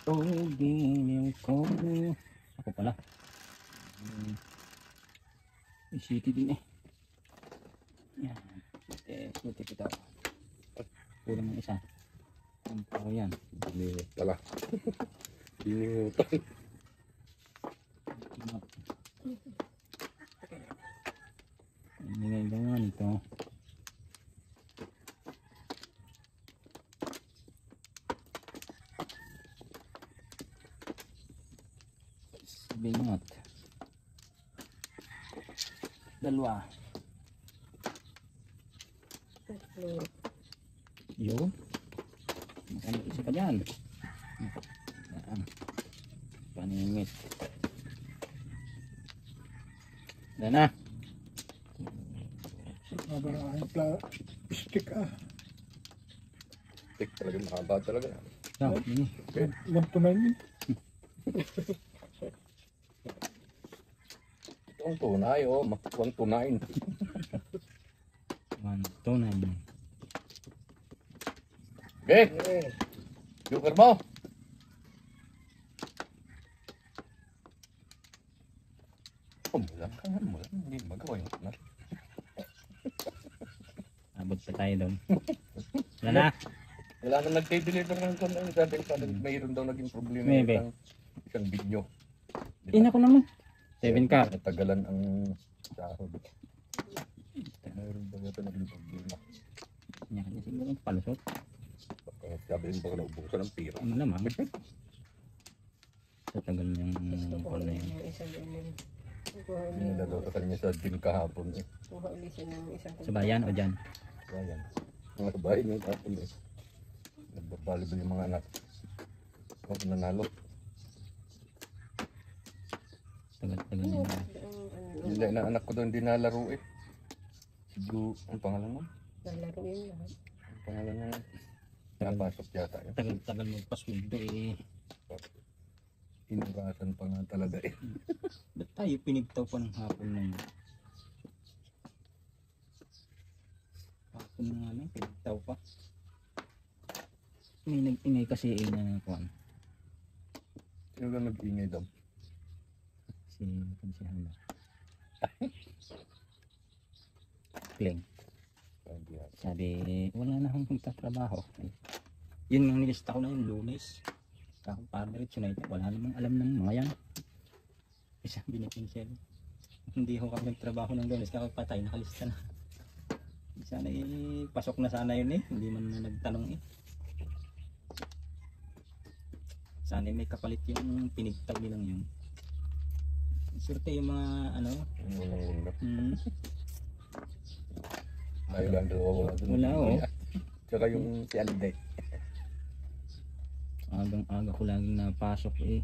Oh, giniw ko. Ako pala. City din eh. Yan. City kita. Kulang ng isa. Ang pao yan. Hindi pala. Hinimutan. Ingay ganyan ito. Bingot. Dalawa. Yun. Ano isa pa dyan? Yan. Paningit. Yan na. Stick ah. Tik talaga, mahaba talaga. Yan. Okay. 1 to 9 yun. Ang tunay, oh. 1 to 9. 1, 2, 9. Okay. Joker mo. Umulang ka nga, umulang. Hindi magawa yung tunar. Abot pa tayo doon. Yan na. Wala na nag-deliver ng tunar. Sabi mayroon daw naging problema Maybe. isang video. Ina ko naman. 7 ka. Natagalan ang sahod. Mayroon daw ito naging problema. Yan kasi siguro palusot. Sabi rin baka naubusan ng pira. Ano naman? Sa tagal niyang call na yun. Nilagaw sa kanya sa gym kahapon eh. Sa bayan o dyan? Ayan. Mga bahay ng kahapon eh. Nagbabalibal yung mga anak. Ako nanalo. Tagal-tagal niya. Hindi na anak ko doon dinalaro eh. Si Blue, ang pangalan mo? Nalaro yun lahat. Ang pangalan niya. Napasok yata yun. Tagal-tagal magpasweldo eh. Inugasan pa nga talaga eh. Ba't tayo pinigtaw pa ng hapon na yun? Hapon na namin, pinigtaw pa. May nag-ingay kasi na kuwan. Sino ka nag-ingay daw? Si Hala. Kleng. Sabi, wala na akong magtatrabaho. Yun ang nilista ko na yung Lunes. Kakapadiretso na ito. Wala namang alam ng mga yan. Sabi ni Pincel, hindi ko kami nagtrabaho ng Lunes. Kakapatay, nakalista na. Sana pasok na sana yun eh. Hindi man na nagtanong eh. Sana may kapalit yung pinigtaw nilang yun. Surte yung mga ano. Ayaw lang dalawa. Wala oh. Tsaka yung si Alday. Agang-aga ko laging napasok eh.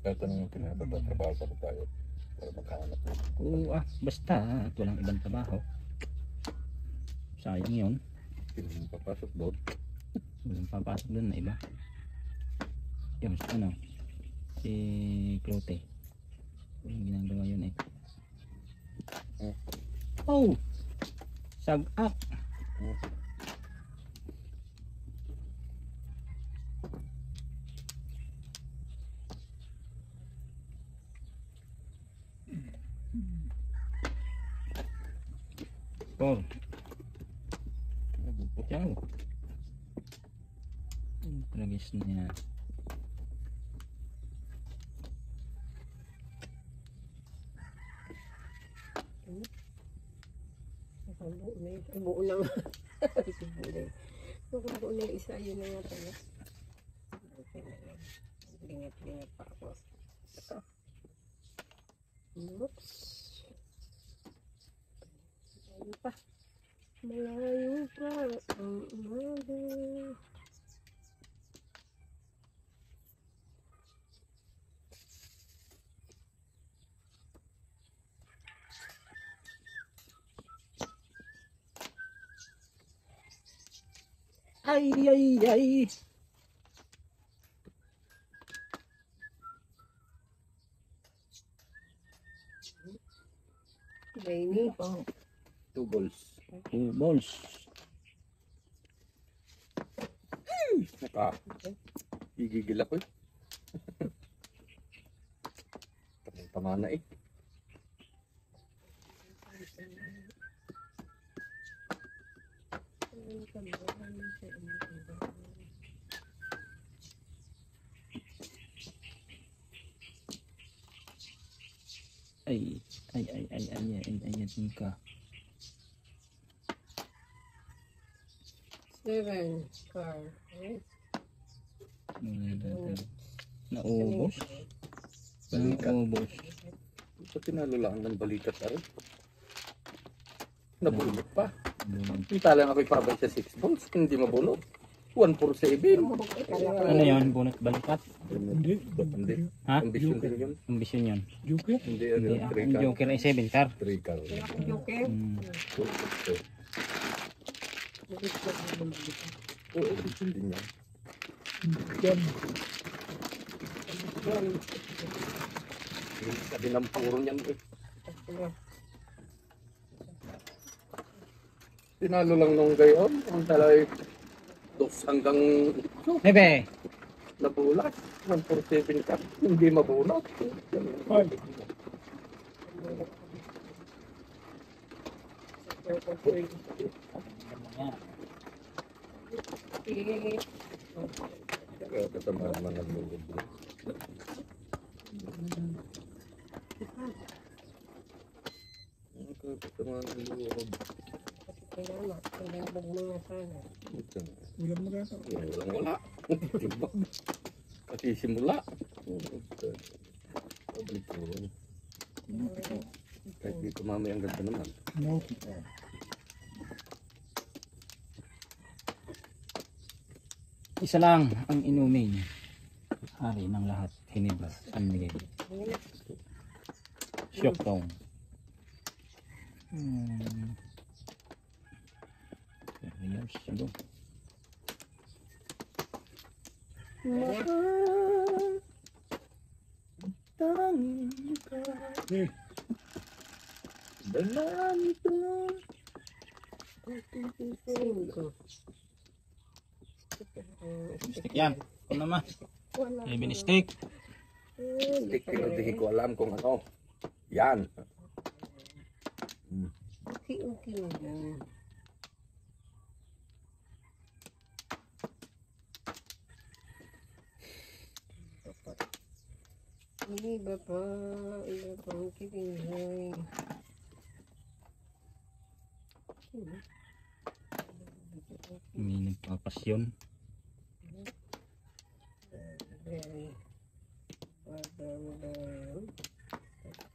Kahit anong pinapatatrabaho pa tayo para makahanap. Oo basta at walang ibang trabaho. Sayang yun. Hindi papasok doon. Walang papasok doon na iba. Yung ano, si Clote. Yung ginagawa yun eh. Oh! Sagak! Oh. Ciao. Tragis na yan. Buo lang. Buo na yung isa, yun na nga pala. Okay na yan. Lingat-lingat pa ako. Oops. Ayun pa. Malayo pa ang umaga. Ay, ay, ay. Rainy. 2 balls. 2 balls. Igigil ako eh. Tama na eh. Ay, ay, ka. 7 car. Naubos. Naubos. Ito tinalo lang ng balikat aray. Nabulot pa. Kita lang ako'y pabay sa 6 balls. Hindi mabulot. 147. Ano yan? Bunot balikat? Hindi. Hindi. Ha? Ambisyon din yun. Ambisyon yun. Joker? Hindi. Hindi, Ano, ang Joker ay 7 car. 3 car. Joker. Hmm. Oo, ambisyon din yan. Yan. Sabi ng puro niyan eh. Tinalo lang nung gayon. Ang talay 2 hanggang Bebe! nabulat. 147 ka. Hindi mabunot. Ay. Kaya kasama naman ng lulog. Kasama ng lulog. Walang magagawa. Walang wala. Diba? Kasi simula. Public yun. Kahit dito mamaya ang ganda naman. No. Isa lang ang inumin. Hari ng lahat. Hinibas. San Miguel. Syoktong. Years ago. Eh, Stick yan. Kung naman. Heavy stick. Stick, hindi ko alam kung ano. Yan. Okay lang. Iba pa ang kitingin. May nagpapasyon. Very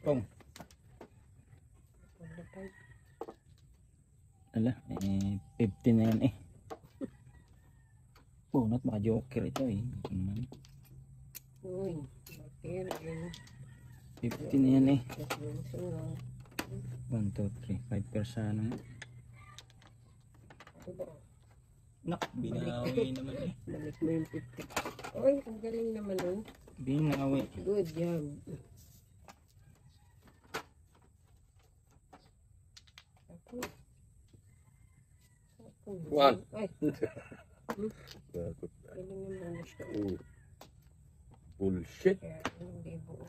Kung. Ala, 15 na yan eh. Bunot, baka Joker ito eh. Uy, bakit 15 na yan eh. 1, 2, 3, 5 persona. Nak, binawi naman eh. balik mo yung 50. Uy, ang galing naman nun. Binawi. Good job. One. Ay, Bakit? galing naman siya. Oh. Bullshit. Kaya hindi buo.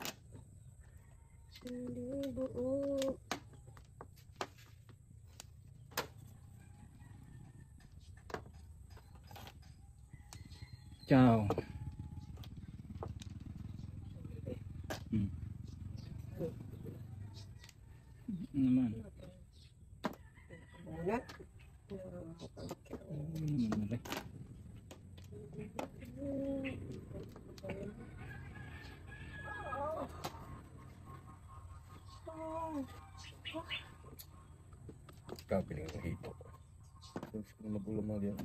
Hindi buo. Ciao. Naman. Wala. Naman rin. Kapiling ng hito. Terus ko magulang mga yan.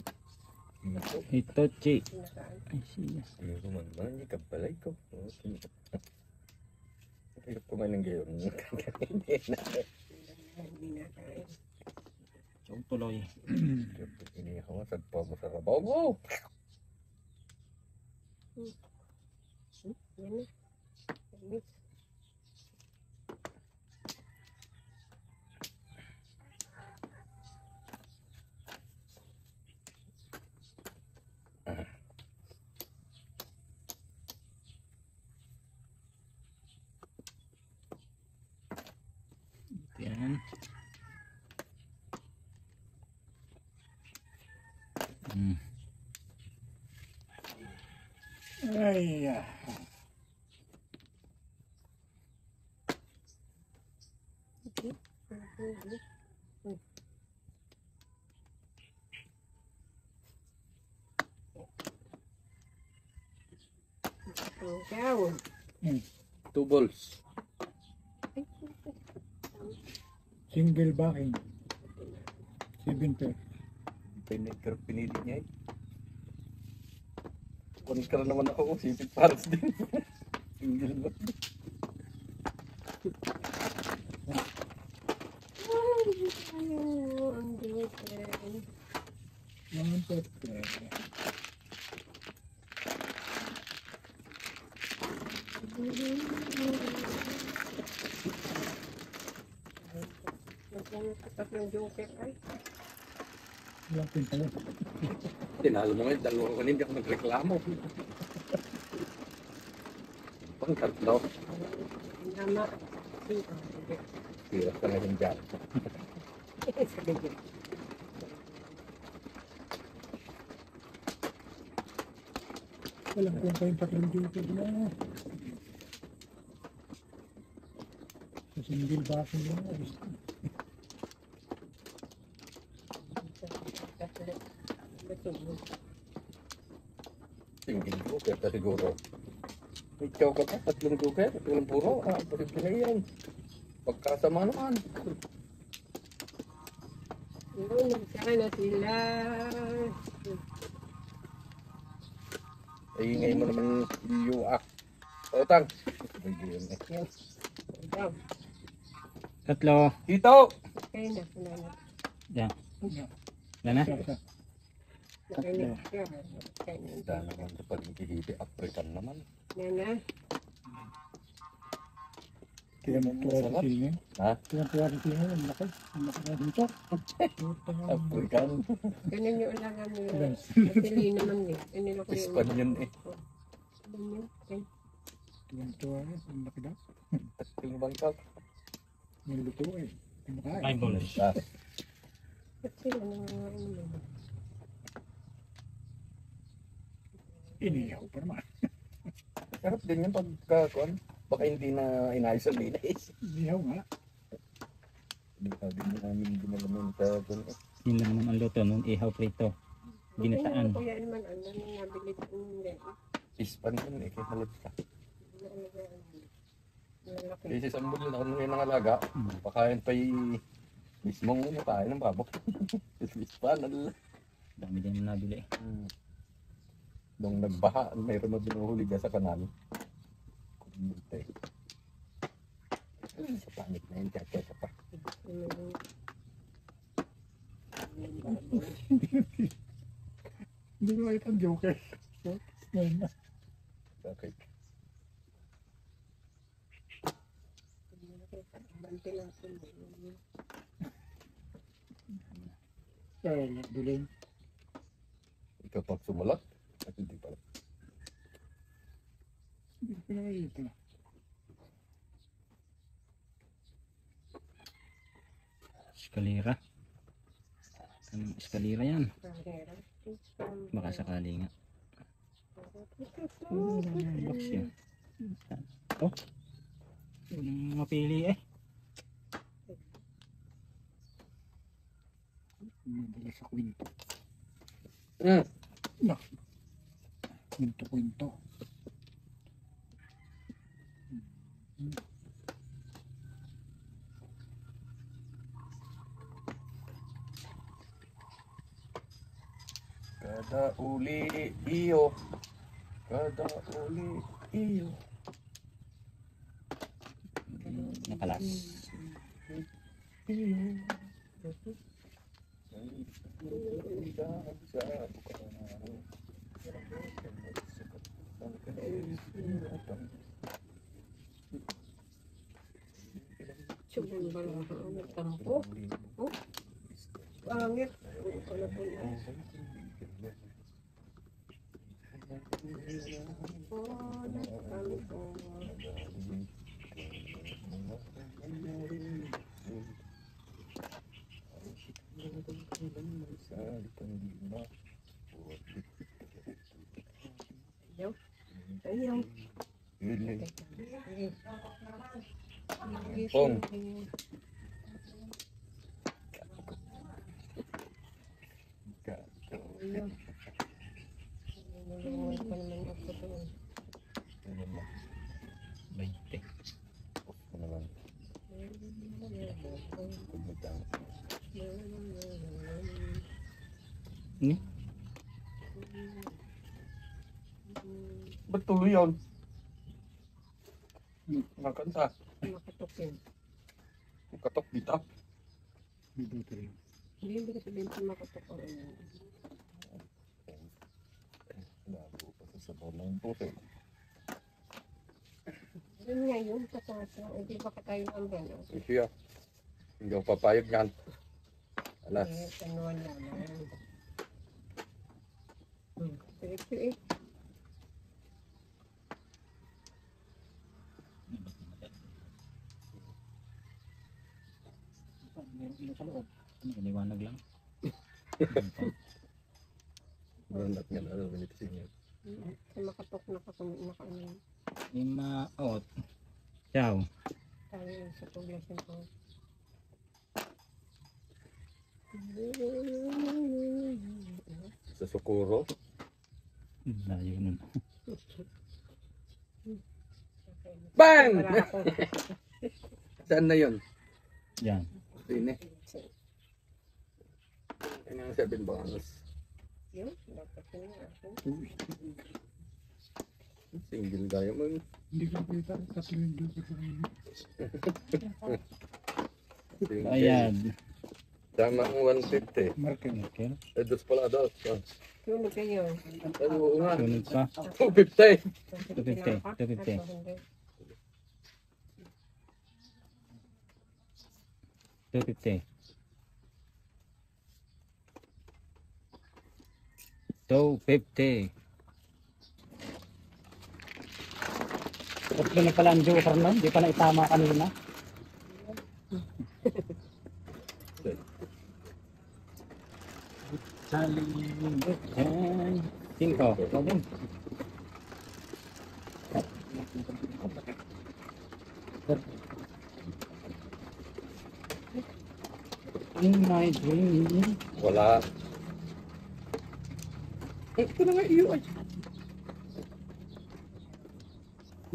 Hito. Hitochi. Ay siya. Ano naman ba? Hindi ka balay ko. Hirap kumain ng gayon. Hindi na. Hindi na tayo. So tuloy. Inihawasad pa mo sa rabaw mo. Yan na. Mix. Hmm. Ay, Ikaw. 2 balls. single backing. 7 pair. Pinili niya eh. Kontra naman ako, sipit pares din. Single ba? Ang Diyos. 1 pair. Nagpapatap ng joker ay. Walang pinta yun. Tinalo mo ngayon, dalawang kanin, hindi ako nagreklamo. Pang tatlo. Nama. Hirap ka na rin dyan. Sabi niya. Walang pinta yung tatlong joker na. Sa single backing yun. Single joker ka siguro. May chow ka pa, tatlong joker, tatlong puro. Posible na yan. Pagkasama naman. Nagsaka na sila. Ay, ngayon mo naman yuak. Utang. Ikaw. Tatlo. Hito! Kaya na. Wala na. Yan. Yan na. Nakainig ka. Kaya na. Dahil naman sa pagkikihiti, African naman. Yan na. Kaya mo tuwa sa tingin. Ha? Kaya tuwa sa tingin. Ang laki. Ang laki na dito. African. Ganun yung ulangan nila. Matili naman eh. Kanila ko yung Espanyol eh. Ganun yun. Okay. Tuwa yun. Ang laki daw. Yung Bangkok. May luto eh. Kumakain. Five balls. Ah, Ba't sila nangangain naman? Iniyaw pa naman. sarap din yung pagkakuan. Baka hindi na inayos ang linis. Iniyaw nga. Hindi na namin dinalaman sa doon. Yun lang naman ang luto nun. Ihaw prito. Ginataan. Kaya naman, ano nang nabili ko hindi. Ispan yun eh, kaya halos ka. Lalaki. Kasi sa muli na kung yung nangalaga, pakain pa mismong kain ng babok. Ispan, alala. Dami din na nabili. Nung nagbaha, mayroon na binuhuli ka sa kanal. Kumite. Sa panik na yun, kaya pa. Hindi ko makita ang joker. Ngayon na. Okay. Bante lang sila. Kaya duling. Ikaw pag sumulat, at hindi pala. Hindi ko nakikita. Eskalera. Anong eskalera yan? Baka sakali nga. Box yan. Oh. Walang mapili eh. Madala sa kwento. Mm. Kwento. Kada uli iyo. Kada uli iyo. Nakalas. Iyo. Subong ba lang ang tampo? Oh, pangit. Wala po na. Oh, nagtampo. yung... Yun. Pong. Ayun. Nalungan pa naman ako doon. 20. Ni? Ba't tuloy yun? Nakanta. Makatok yun. Katok dito. Hindi kasi din sa makatok ko. Lago pa sa bola yung puto. Yun nga yun, katasa. Hindi ba ka tayo ng umbrella? Siya. Hindi ako papayag yan. Alas. Eh, tanuan naman. Sige. Meron sa loob. Liwanag lang. Berandak nga na. Minit siya. Sa makatok na naka-ano. Lima, out. Ciao. Tayo sa poblasyon ko. Sa Socorro. Layo nun. Bang! Wala ako. Saan na yun? Yan. Sine. Ano yung 7 bonus? Yun, dapat yun nga ako. Single gaya mo. Hindi ko kita. Tatlo yung joker sa kanila. Single. Ayan. Tama ang 150. Marker. Okay. Eh, dos pala dos. Sunog kayo. Ano nga? Sunod pa. 250. 250. 250. 250. Tatlo na pala ang joker nun. Di pa na itama kanina. Saling. 5. Ikaw din. In my dream. Wala. Ito na nga iyo ay.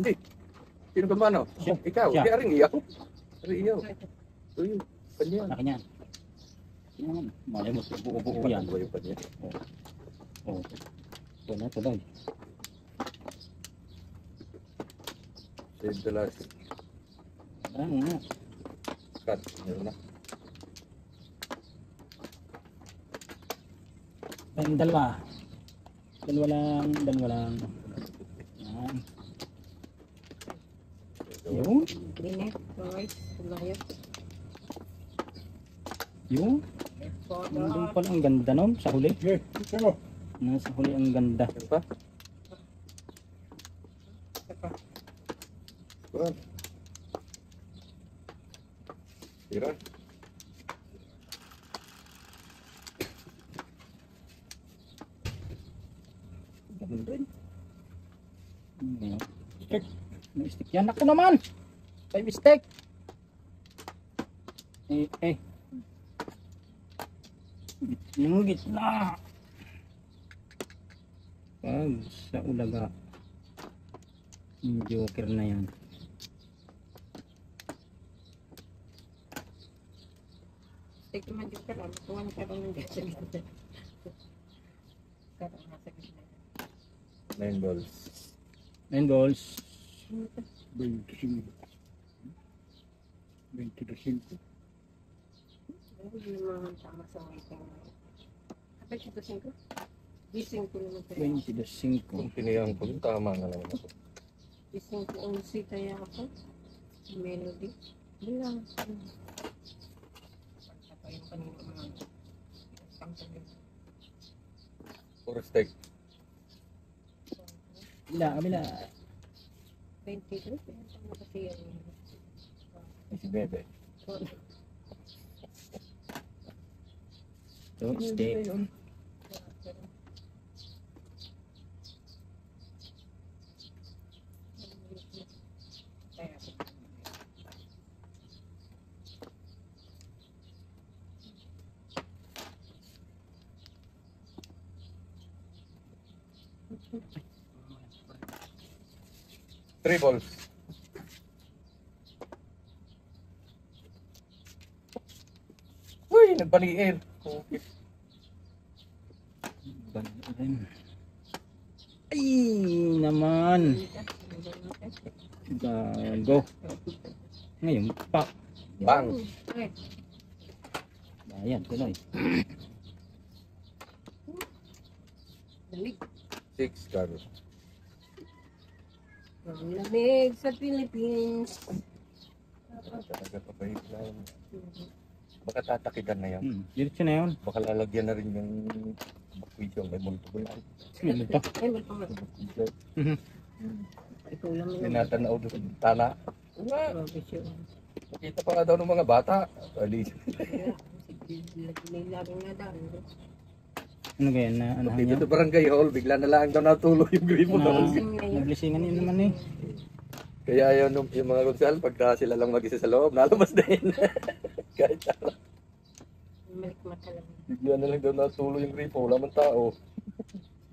Hindi. Sino ka mano? Siya. Ikaw. Siya. Di aring iyo. Aring iyo. Uy. Kanya. Sa kanya. Yan. Malay mo, buo-buo yan. Ano ba yung kanya? Oh. Ito na, tuloy. Save the last Ano nga. cut. Meron na. Ayun, dalawa. Dalawa lang. Yan. Yun. Linet, guys. Tumayot. Yun. Nandun pala ang ganda nun sa huli. Okay. Ito mo. Nasa huli ang ganda. Ano pa? Kuran. Tira. Ayan. Stick. May stick yan. Ako naman. 5 stick. Yung gitna. Pag sa ulaga. Yung joker na yan. Sige man dito lang. Tuwan ka lang ng gasa ganda. Karang nasa gitna. 9 balls. 9 balls. 25. 25. Hindi naman tama sa waiting. Kapag siya 5? Gising ko naman tayo. 22.5. Kung pinayang ko, tama na naman ako. Gising ko ang sita ako. Melody. Bilang. Pagkapa yung kanina mga pangsabi. For steak. Kabila. 22? Ano kasi yan? Si Bebe. So, stick. Three balls. Uy, nagbaliir. Okay. Ay naman. Gago. Ngayon pa. Bang. Ay, Ayan, tuloy. lamig. 6 cards. Ang lamig sa Philippines. Talaga papahit lang. Baka tatakitan na yan. Diretso na yun. Baka lalagyan na rin yung bakwisyon. May multiple lang. Ano to? Ay, may pangat. Ito lang naman. Tinatanaw doon sa tana. Wala. Grabe siya. Nakita pa nga daw ng mga bata. Ali. Kaya, may laging nadaan. Ano kaya na ano Dito niya? sa barangay hall, bigla na lang daw natuloy yung gripo Na, daw. nablisingan yun naman eh. Kaya yun, yung mga konsal, pagka sila lang mag-isa sa loob, nalabas din. Kahit ano. Malikmata lang. Bigla na lang daw natuloy yung gripo, wala man tao.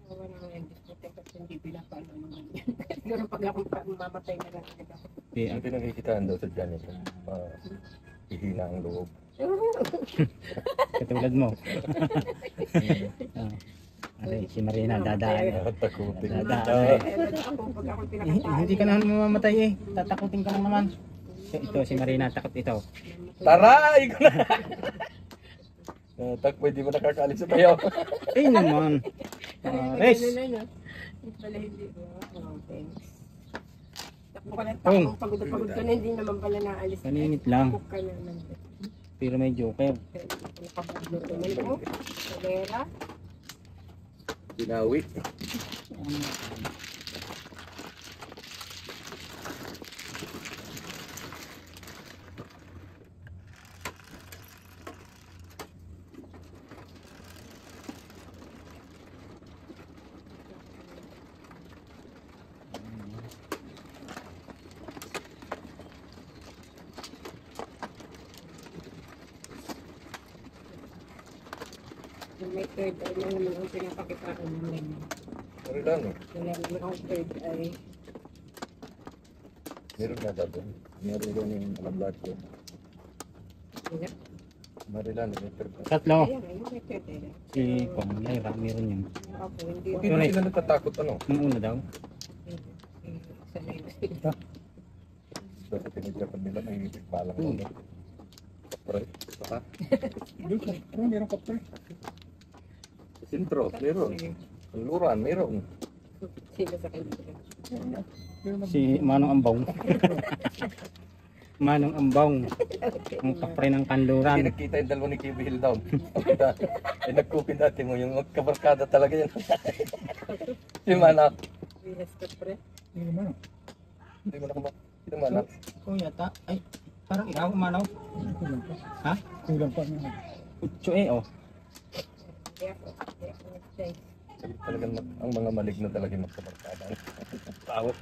Awa naman yung discotheque kasi hindi pinapaalam naman yan. Siguro pag ako mamatay na lang agad ako. Di, Yung pinagkikitaan daw sa dyan ito. Ihina ang loob. katulad mo. Ay, si Marina dadaan. Takutin. Dadaan. Ako pag ako Hindi ka naman mamamatay eh. Tatakutin ka lang naman. Ito si Marina, takot ito. Taray ko na! Tak, pwede mo nakakalis sa tayo. Eh naman. Res. Pala hindi. Wow, thanks. Takbo ka lang, Ong. pagod ka na, hindi naman pala naalis. Kaninit lang. Takbo ka na naman. Pero may joker. Nakabaglo tuloy mo. Kalera. Binawi. Yung may third eye na naman ang pinapakitaan namin. Ano lang eh. Wala naman ang third eye. Meron na daw doon. Meron doon yung alablat ko. Wala. Marilan, may third. Tatlo. Ayan, ayun, may third eye. Si Pong Lyra, meron yun. Ako, hindi. Hindi ba sila natatakot ano? Nung una daw. Sanay na sila. Kasi tinigyapan nila, may balang ano. Kapre. Saka, Doon ka. Pero meron ka pa. sa sintro, meron. Ang luran, meron. Sila sa kanila. Si Manong Ambong. Manong Ambong. Ang kapre ng Hindi kanluran. nagkita yung dalawa ni Kibi Hill down. Ay nagkupin dati mo, yung magkabarkada talaga yan. Si Mana. Bilas ka pre. Hindi naman. Hindi mo nakama. Si Mana. Oh yata. Ay, parang ikaw, Manaw. Kulang pa. Ha? Kulang pa nga. Utso eh, oh. Kaya ako nag-stay. Talagang ang mga maligno talaga yung magkabarkada. Tawag.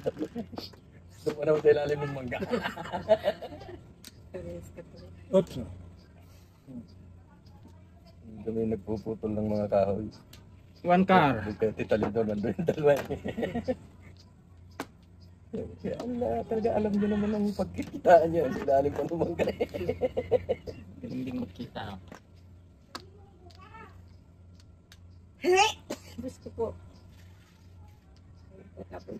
Gusto mo naman sa ilalim ng mangga. Bilas ka pre. Otso. Kami nagpuputol ng mga kahoy. One car. Kaya titalido nandun yung dalawa. Kaya talaga alam nyo naman ang pagkikitaan nyo. Sa ilalim pa ng mangga. Hindi magkita. Gusto ko. Tapos.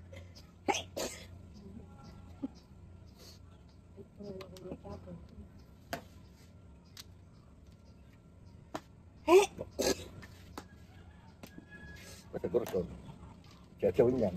Basta kurso. Kaya gawin yan.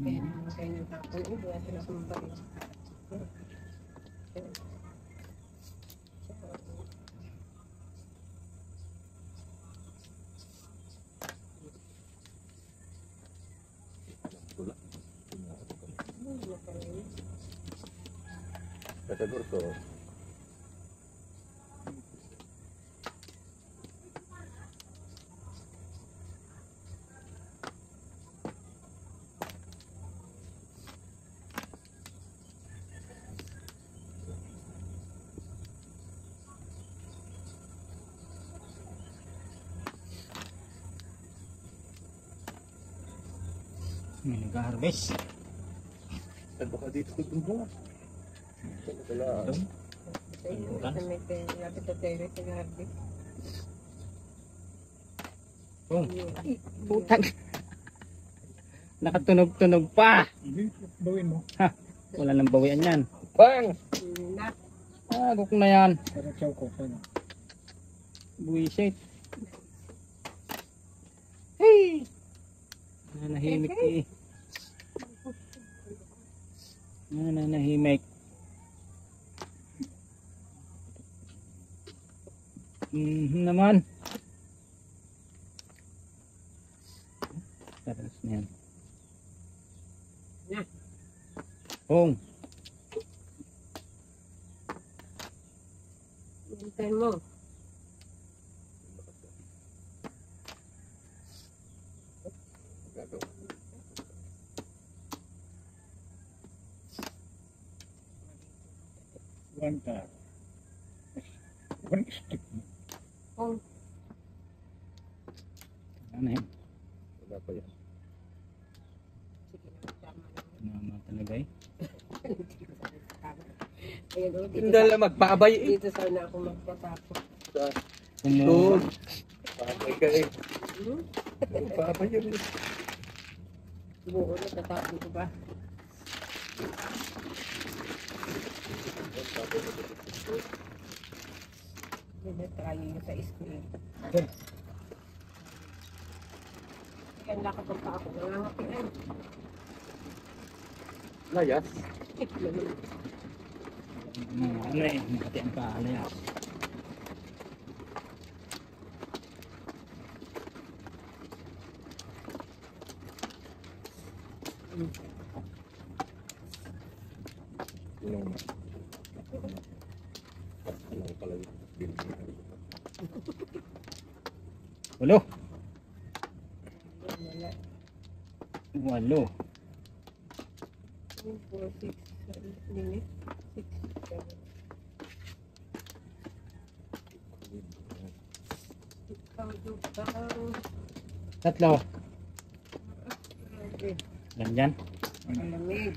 Kaya naman kayo ng tapon. Wala sila kung bakit. Basta kurso. May nag-harvest. Saan baka dito ko itong bunga? Wala. Doon. Sa inyo, sa may lapit na terrace sa garden. Oh, butang. Nakatunog-tunog pa. Hindi, bawin mo. Wala nang bawian yan. Bang! Na, Guk na yan. Para chow ko. Sana. Buwisit. Hey! Nanahimik eh. Nanahimik. Naman. Tapos na yan. Na. Hong. hintayin mo. Gagawa. One car. One stick. Kung Ano yan? Wala pa yan. sige na, tama na. Nama talaga eh. Ayun, oh, dito, Hindi lang magpabay eh. dito sana ako magpapako. Doon. Pabay ka eh. Hmm? Pabay yun eh. Buo na, tatapon ko ba? Hindi try yun sa screen. Yan, nakapunta ako. Nangangapian. Layas. Ano eh, nakatian pa, alayas. Yung ano pala yung building. Walo. Wala. Walo. 2, 4, 6, 7, limit. 6, 7. Ikaw, dukang. Tatlo. Okay. Ganyan. Malamig.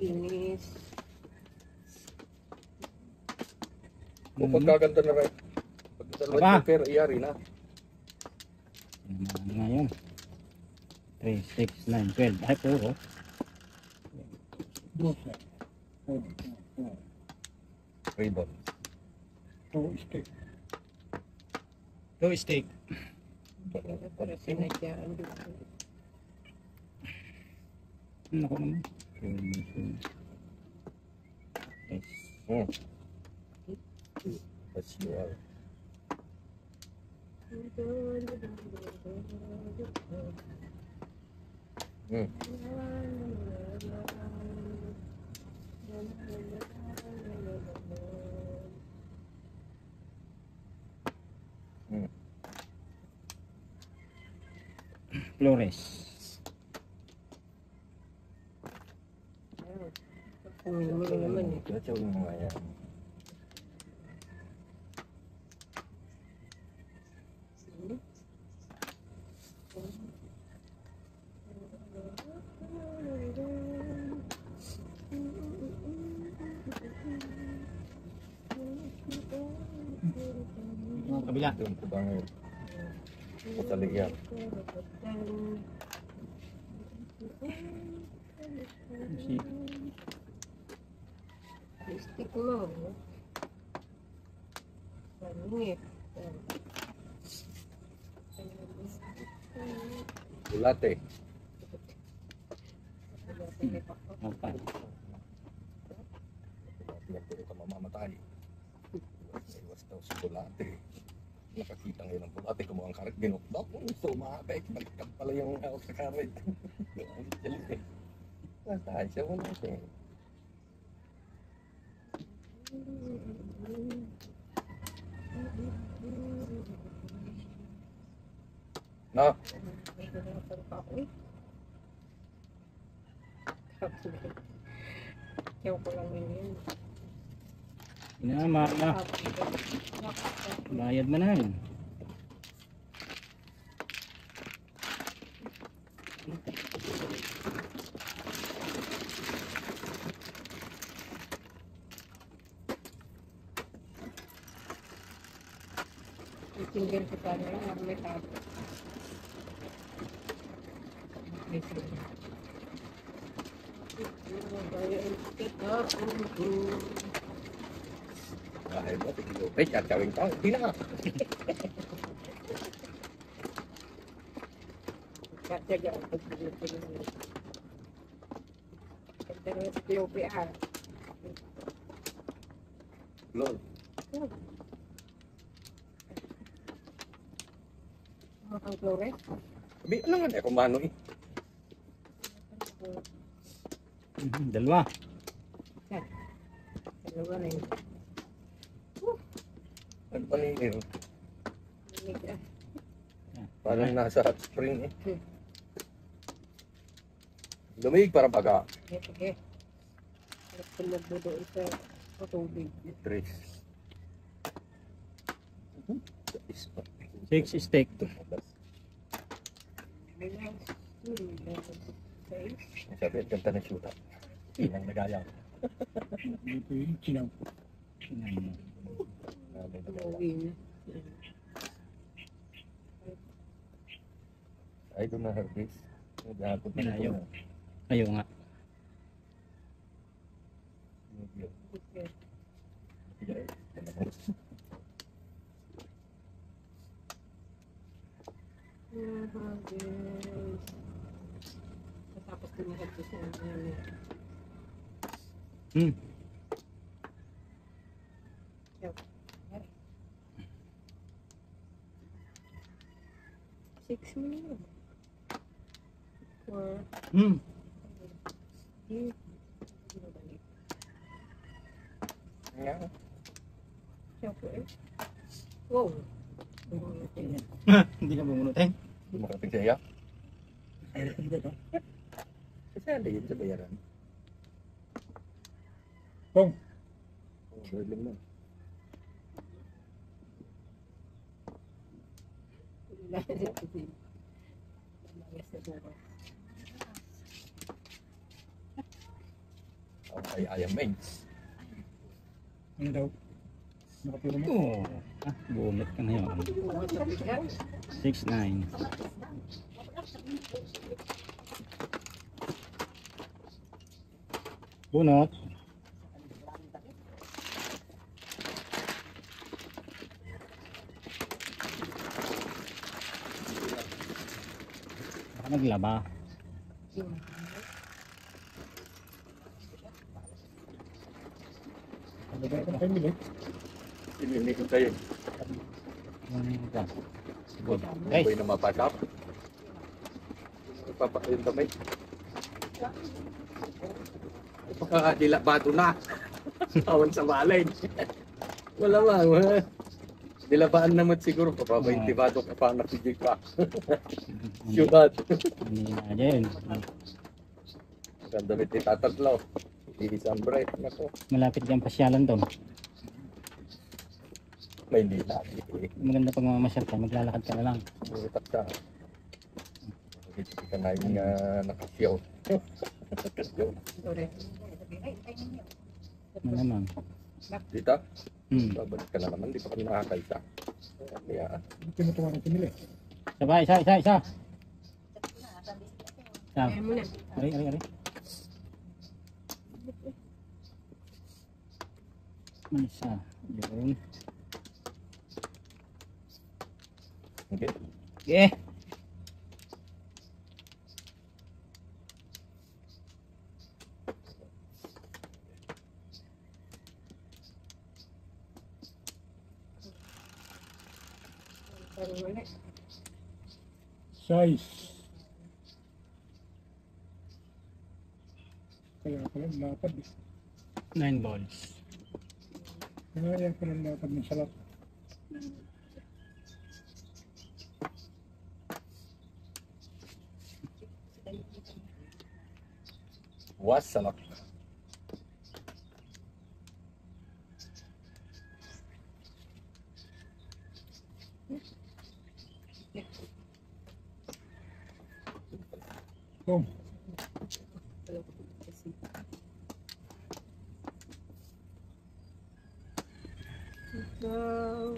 Linis. Kung pagkaganda na rin. Pag Aba. dalawa yung pero iyari na. Ngayon. 3, 6, 9, 12. Ay, puro. Brosa. Oh, Ribbon. two stick. 2 stick. Para sinadyaan dito. Ano ko naman? Yes. That's your Flores. Kunin mo lang naman eh. That's yung mga yan. Mga kabila. Ito yung kubangan. Patalik yan. Si Stick mo. Maningit. Bulate. apa? Bulate puro ka mamamatay. Iwas daw si bulate. Nakakita ngayon ng bulate kumuhang karet. Ginukdok. Sumabay. Baliktad pala yung out sa karet. Jalit eh. Basta siya wala siya. No? Kaya ko lang yun. Inama na. Bayad mo na yun. Tinggal ko pa rin. May tapo. May tapo. Ay, mo, tigilupit, at gawin ko. Hindi na. Kaya ako pag-tingin. Pero sa POPR. Lord. Ang Flores. Sabi, ano nga na kumano eh. Dalawa. Dalawa na yun. Ano pa niyo? Parang nasa hot spring eh. Lumig para baga. Sige. Tumagbo doon sa tubig. Tres. 6 steak. Sabi, at ganda na shoot up. Inang nagaya. Dito yung sinaw. Ay, doon na harvest. Naghahapot na Ayaw. ito. Ayaw nga. Tapos tumahal ko sa ano. Hmm. Six minutes. Or Hmm. Nga. siyempre. Wow. Hindi na bumunutin. Hindi mo kapag siya. Kasi ano yun sa bayaran? Pong. Oh, darling mo. Ay, ayam mains. Ano daw? Nakapiro mo? Oo. Bumit ka na yun. 6-9. Bunot. Baka naglaba. Ano ba ito na kayo mili? Inimikot kayo. Good. Ay, Guys, na mapasap. Papakayin kamay. Pakakadila bato na. Awan sa malay. Wala ba? Dilabaan naman siguro. Papabainti bato ka pa nakijig ka. Syubat. hindi na dyan. Ang damit ni tatatlaw. Iisang break. Nako. Malapit dyan pasyalan doon. May nila. Maganda pag mamasyal ka, maglalakad ka na lang. Utak ka. Hindi ka na yung nakasyaw. Nakasyaw. Ano naman. Dito? Hmm. Babalik ka na naman. Di pa kami nakakaisa. Kaya, Tinutuwa na pinili. Sabay, isa. Isa. Kaya mo na. Ari. Isa. Yun. okay. Okay. Parang wala. Size. Kaya pala lapad eh. 9 balls. Kaya pala lapad ng salat. Wasalak. Pong. Ikaw.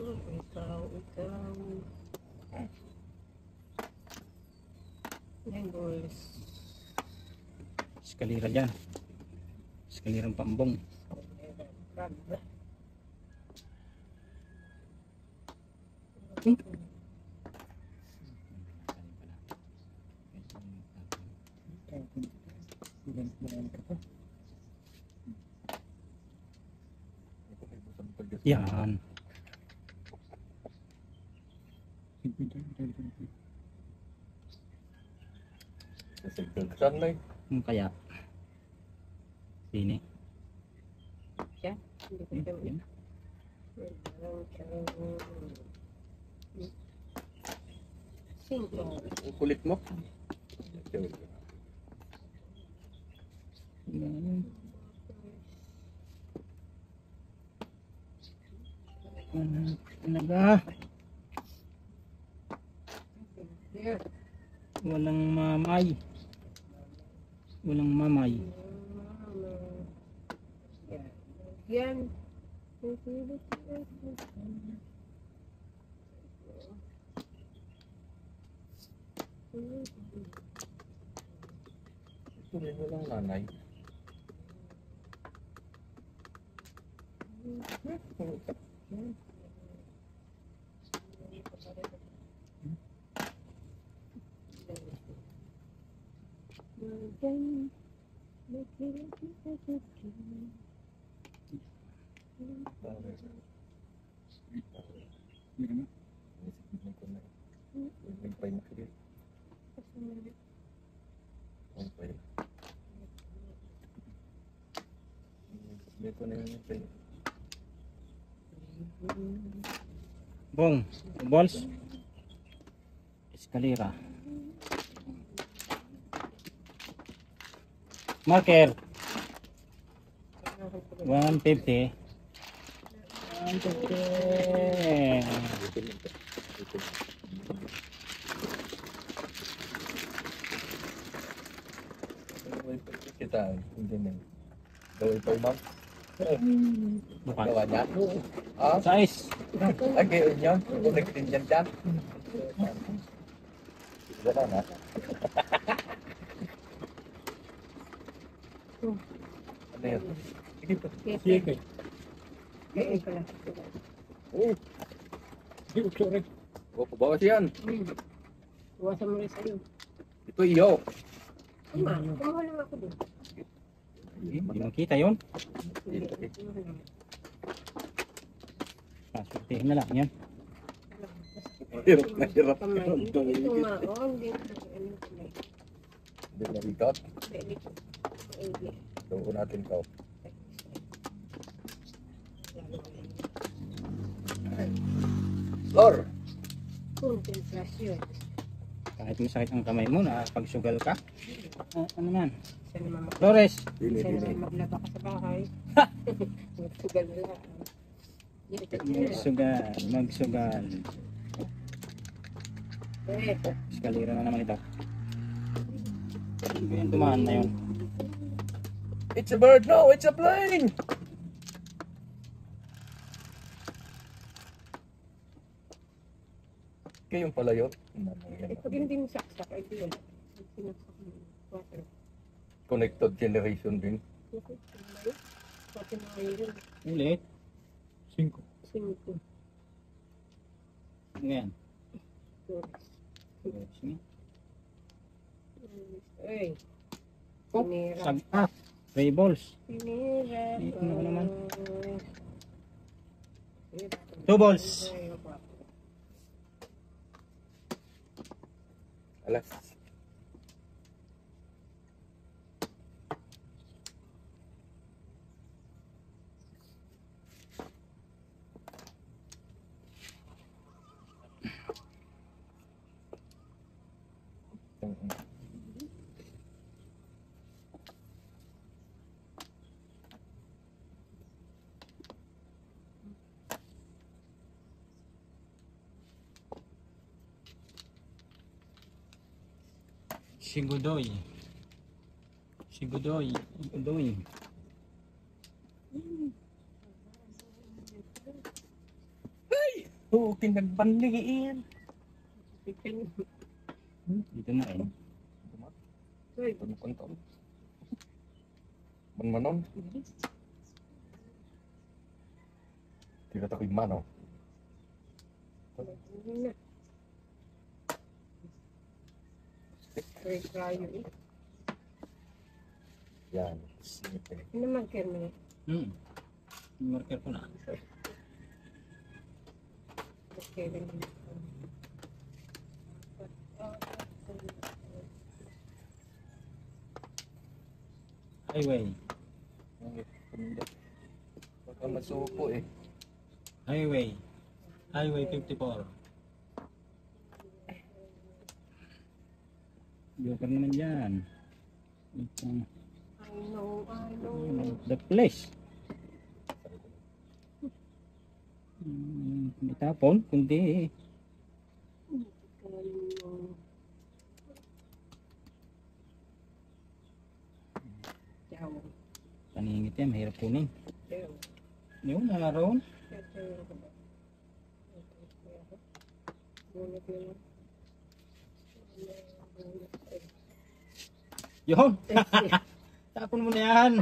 Yan, boys. Eskalira dyan. Eskalirang pambong. Crab. Yan. Kasi gagsan na eh. Ano kaya? Sini. Siya? Hindi ko siya. Yan. Cinco. Ang kulit mo. Yan. Ano ba? Here. Walang mamay. Walang mamay. Yan. Tuloy mo lang nanay. Bong. Balls. Eskalira. Marker. 150. 150. Kita, hindi na. Gawin pa ma'am. Bukan. Gawa niya. Ah, Size. ay gayon niya. Connect din dyan dyan. Wala na. Ano yun? Sige pa. Sige. Kaya pala. Oh, Sige, sorry. pabawas yan. Iwasan mo rin sa'yo. Ito iyo. Tama, kumuha lang ako doon. Hindi makita yun. Hindi, kumuha lang. Pasurtihin na lang yan. Hirap na hirap. Kamay. Ito nga, oh, hindi. Hindi na ikot. Hindi. Hindi. Gawin natin ito. Lor! Konsentrasyon. Kahit masakit ang kamay mo na pagsugal ka. Ano man? Saan naman Flores. Dili, Saan dili. naman maglaba ka sa bahay? Magsugal na lang. Magsugal. Magsugal. Eh, Eskalira na naman ito. Yan, dumaan na yun. It's a bird! No! It's a plane! Kayong pala yun? pag hindi mo saksak, ay di wala. Sinaksak mo. Water. Connected generation din. Pati na ngayon. Ulit. 5. 5. Ano yan? Ay. Oh, Pinira. Sagpa. Ray balls. Pinira. Ito na ko naman. 2 balls. Alas. Sigudoy. Sigudoy. Sigudoy. Oo, tinagbanligiin. Dito na eh. Kunton. Manmanon. Tidak takoy mano. Hindi na. Try-tryo eh. Yan. Sinipe. Ano mag-care mo eh? Marker ko na. Okay rin. Highway. Baka masupo eh. Highway. Highway 54. Joker naman dyan. Itong I know. the place. May tapon, kundi Ciao. paningit yan, mahirap kunin. Ciao. Yun, naroon. Yun, tapon mo na yan.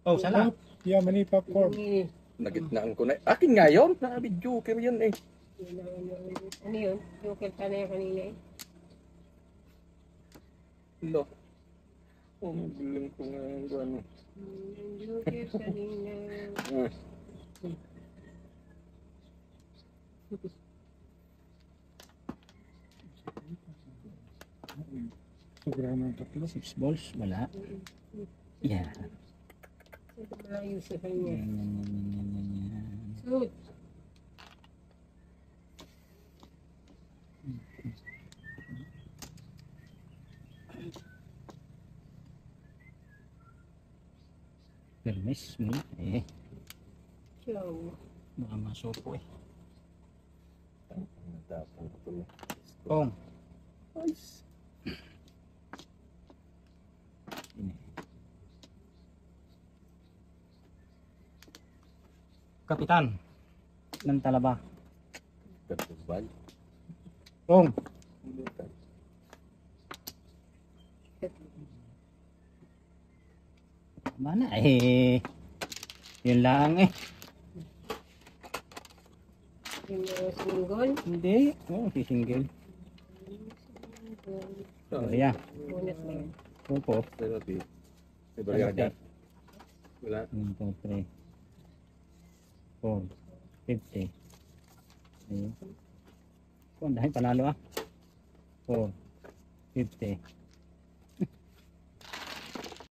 Oh, sala. Yeah, mani popcorn. Nagitnaan ko na. Akin nga yun. Nakabid joker yan eh. Ano yun? Joker ka na yan kanina eh. Lo. Oh, bilang ko nga yung ano. Joker kanina. Sobra ng tatlo. 6 balls, wala. Yeah. Maayos sa kanya. Yan. Shoot. Permis mo. Ciao. Baka masupo eh. Natapon ko na. Kong. Nice. Kapitan ng Talaba. Tertubal. Kong. Mana eh. Yun lang eh. Yung single. Hindi. Oh, si single. Yeah. Bonus na yun. Opo. Therapy. Ibaryaga. Wala. 1, 2, 3. 4. 50. Ayun. Kung dahil panalo ah. 4. 50.